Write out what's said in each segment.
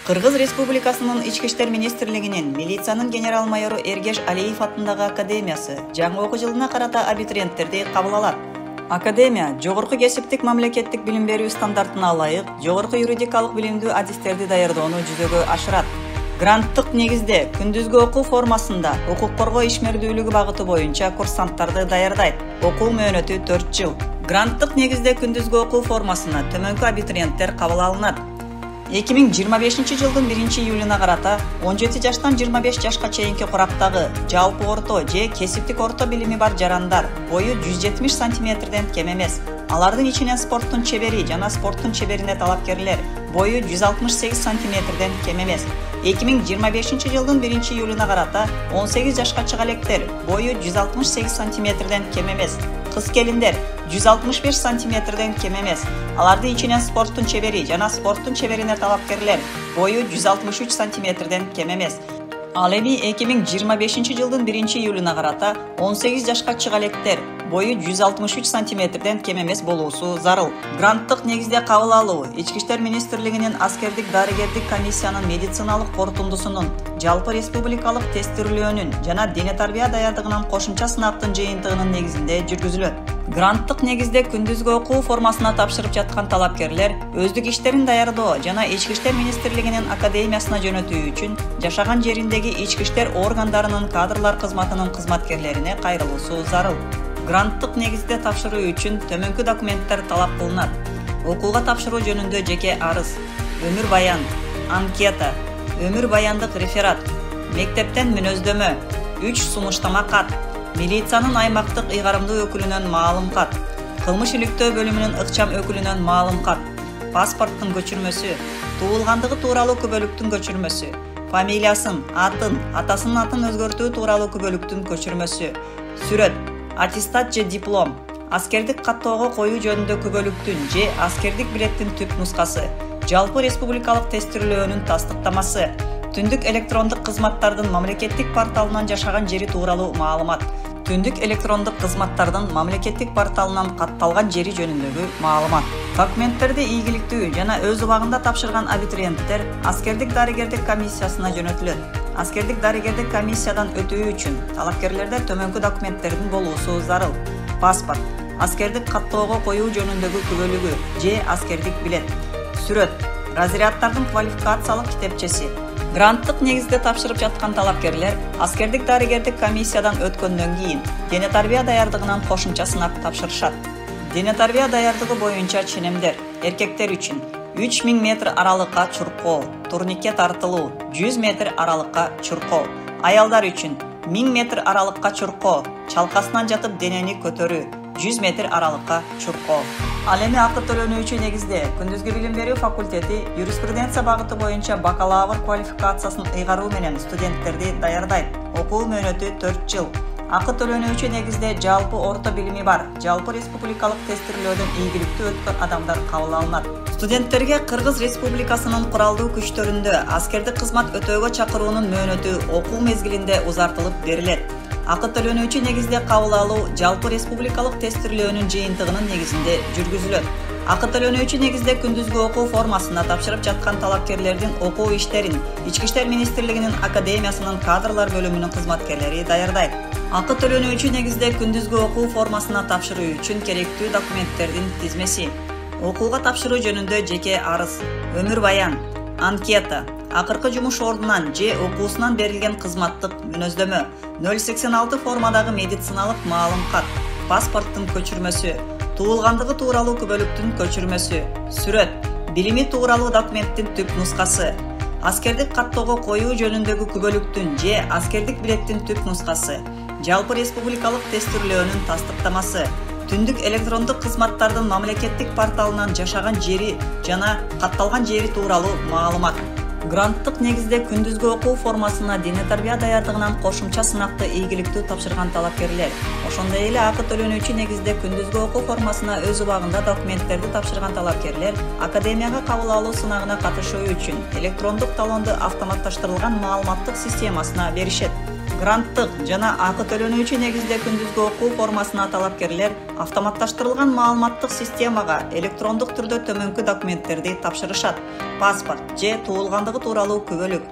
Кыргыз Республикасынын Ички иштер министрлигинин милициянын генерал-майору Эргеш Алиев атындагы академиясы жаңы окуу жылына карата абитуриенттерди кабыл алат. Академия жогорку кесиптик мамлекеттик билим берүү стандартына ылайык жогорку юридикалык билимдүү адистерди даярдоону жүзөгө ашырат. Гранттык негизде күндүзгү окуу формасында укук коргоо ишмердүүлүгү багыты боюнча курсанттарды даярдайт. Окуу мөөнөтү 4 жыл. Гранттык негизде күндүзгү окуу формасына төмөнкү абитуриенттер кабыл алынат. 2025 жылдын 1-июлуна карата 17 жаштан 25 жашка чейинки курактагы жалпы орто же кесиптик орто билими бар жарандар бою 170 сантиметрден кем эмес. Алардын ичинен спорттун чебери жана спорттун чеберине талапкерлер бою 168 сантиметрден кем эмес. 2025 жылдын 1-июлуна карата 18 жашка чыга электер бою 168 сантиметрден кем эмес. Кыз келиндер 165 сантиметрден кем эмес. Алардын ичинен спорттун чебери жана спорттун чеберине талапкерлер бою 163 сантиметрден кем эмес. Ал эми 2025 жылдын 1-июлуна карата 18 жашка чыга электер бою 163 сантиметрден кем эмес болуусу зарыл. Гранттык негизде кабыл алуу Ички иштер министрлигинин аскердик дарыгердик комиссиянын медициналык корутундусунун жалпы республикалык тестирлөөнүн жана дене тарбия даярдыгынан кошумча сынактын жыйынтыгынын негизинде жүргүзүлөт. Гранттык негизде күндүзгү окуу формасына тапшырып жаткан талапкерлер өздүк иштерин даярдоо жана Ички иштер министрлигинин академиясына жөнөтүү үчүн жашаган жериндеги ички иштер органдарынын кадрлар кызматынын кызматкерлерине кайрылуусу зарыл. Гранттык негизде тапшыруу үчүн төмөнкү документтер талап кылынат. Окууга тапшыруу жөнүндө жеке арыз, өмүр баян, анкета, өмүр баяндык реферат, мектептен мүнөздөмө, 3 сунуштама кат, милициянын аймактык ыйгарымдуу өкүлүнөн маалым кат, кылмыш иликтөө бөлүмүнүн ыкчам өкүлүнөн маалым кат, паспорттун көчүрмөсү, туулгандыгы тууралуу күбөлүктүн көчүрмөсү, фамилиясын, атын, атасынын атын өзгөртүү тууралуу күбөлүктүн көчүрмөсү, сүрөт, аттестат же диплом, аскердик каттоого коюу жөнүндө күбөлүктүн же аскердик билеттин түп нускасы, жалпы республикалык тестирлөөнүн тастыктамасы, түндүк электрондук кызматтардын мамлекеттик порталынан жашаган жери тууралуу маалымат, түндүк электрондук кызматтардын мамлекеттик порталынан катталган жери жөнүндөгү маалымат. Документтерди ийгиликтүү жана өз убагында тапшырган абитуриенттер аскердик дарыгердик комиссиясына жөнөтүлөт. Аскердик дарыгердик комиссиядан өтүү үчүн талапкерлерде төмөнкү документтердин болуусу зарыл. Паспорт, аскердик каттоого коюу жөнүндөгү күбөлүгү же аскердик билет, сүрөт, разряддардын квалификациялык китепчеси. Гранттык негизде тапшырып жаткан талапкерлер аскердик дарыгердик комиссиядан өткөндөн кийин дене тарбия даярдыгынан кошумча сынак тапшырышат. Дене тарбия даярдыгы боюнча ченемдер эркектер үчүн 3000 метр аралыкка чуркоо, турникке тартылуу, 100 метр аралыкка чуркоо. Аялдар үчүн 1000 метр аралыкка чуркоо, чалкасынан жатып денени көтөрүү, 100 метр аралыкка чуркоо. Ал эми акы төлөнүүчү негизде күндүзгү билим берүү факультети юриспруденция багыты боюнча бакалавр квалификациясын ыйгаруу менен студенттерди даярдайт. Окуу мөөнөтү 4 жыл. Акы төлөнүүчү негизде жалпы орто билими бар, жалпы республикалык тестирлөөдөн ийгиликтүү өткөн адамдар кабыл алынат. Студенттерге Кыргыз Республикасынын куралдуу күчтөрүндө аскердик кызмат өтөөгө чакыруунун мөөнөтү окуу мезгилинде узартылып берилет. Акы төлөнүүчү негизде кабыл алуу жалпы республикалык тестирлөөнүн жыйынтыгынын негизинде жүргүзүлөт. Акы төлөнүүчү негизде күндүзгү окуу формасына тапшырып жаткан талапкерлердин окуу иштерин Ички иштер министрлигинин академиясынын кадрлар бөлүмүнүн кызматкерлери даярдайт. Акы төлөнүүчү негизде күндүзгү окуу формасына тапшыруу үчүн керектүү документтердин тизмеси. Окууга тапшыруу жөнүндө жеке арыз, өмүр баян, анкета, акыркы жумуш ордунан же окуусунан берилген кызматтык мүнөздөмө, 086 формадагы медициналык маалым кат, паспорттун көчүрмөсү, туулгандыгы тууралуу күбөлүктүн көчүрмөсү, сүрөт, билими тууралуу документтин түп нускасы, аскердик каттоого коюу жөнүндөгү күбөлүктүн же аскердик билеттин түп нускасы, жалпы республикалык тестирлөөнүн тастыктамасы, түндүк электрондук кызматтардын мамлекеттик порталынан жашаган жери жана катталган жери тууралуу маалымат. Гранттык негизде күндүзгү окуу формасына дене тарбия даярдыгынан кошумча сынакты ийгиликтүү тапшырган талапкерлер, ошондой эле акы төлөнүүчү негизде күндүзгү окуу формасына өз убагында документтерди тапшырган талапкерлер академияга кабыл алуу сынагына катышуу үчүн электрондук талоонду автоматташтырылган маалыматтык системасына беришет. Гранттык жана акы төлөнүүчү негизде күндүзгү окуу формасына талапкерлер автоматташтырылган маалыматтык системага электрондук түрдө төмөнкү документтерди тапшырышат: паспорт же туулгандыгы тууралуу күбөлүк,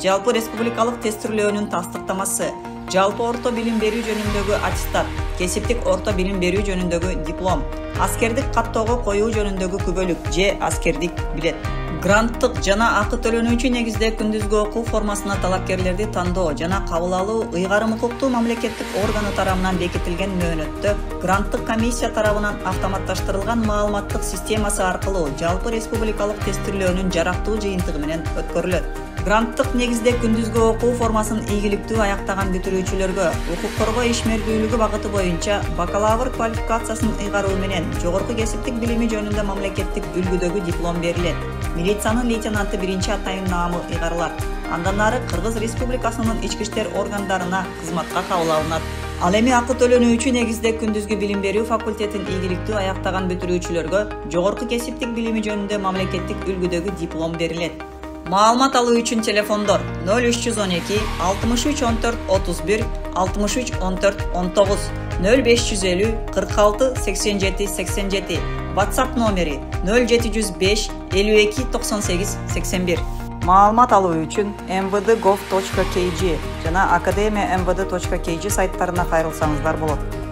жалпы республикалык тестирлөөнүн тастыктамасы, жалпы орто билим берүү жөнүндөгү аттестат, кесиптик орто билим берүү жөнүндөгү диплом, аскердик каттоого коюу жөнүндөгү күбөлүк же аскердик билет. Гранттык жана акы төлөнүүчү негизде күндүзгү окуу формасына талапкерлерди тандоо жана кабыл алуу ыйгарым укуктуу мамлекеттик органы тарабынан бекитилген мөөнөттө гранттык комиссия тарабынан автоматташтырылган маалыматтык системасы аркылуу жалпы республикалык тестирлөөнүн жарактуу жыйынтыгы менен өткөрүлөт. Гранттык негизде күндүзгү окуу формасын ийгиликтүү аяктаган бүтүрүүчүлөргө укук коргоо ишмердүүлүгү багыты боюнча бакалавр квалификациясын ыйгаруу менен жогорку кесиптик билими жөнүндө мамлекеттик үлгүдөгү диплом берилет. Милициянын лейтенанты 1-атайын наамы ыйгарылат. Андан ары Кыргыз Республикасынын ички иштер органдарына кызматка кабыл алынат. Ал эми акы төлөнүүчү негизде күндүзгү билим берүү факультетин ийгиликтүү аяктаган бүтүрүүчүлөргө жогорку кесиптик билими жөнүндө мамлекеттик үлгүдөгү диплом берилет. Маалымат алуу үчүн телефондор 0312 63 14 31 63 14 19 0550 46 87 87, WhatsApp номери 0705 52 98 81. Маалымат алуу үчүн mvd.gov.kg жана academia.mvd.kg сайттарына кайрылсаңыздар болот.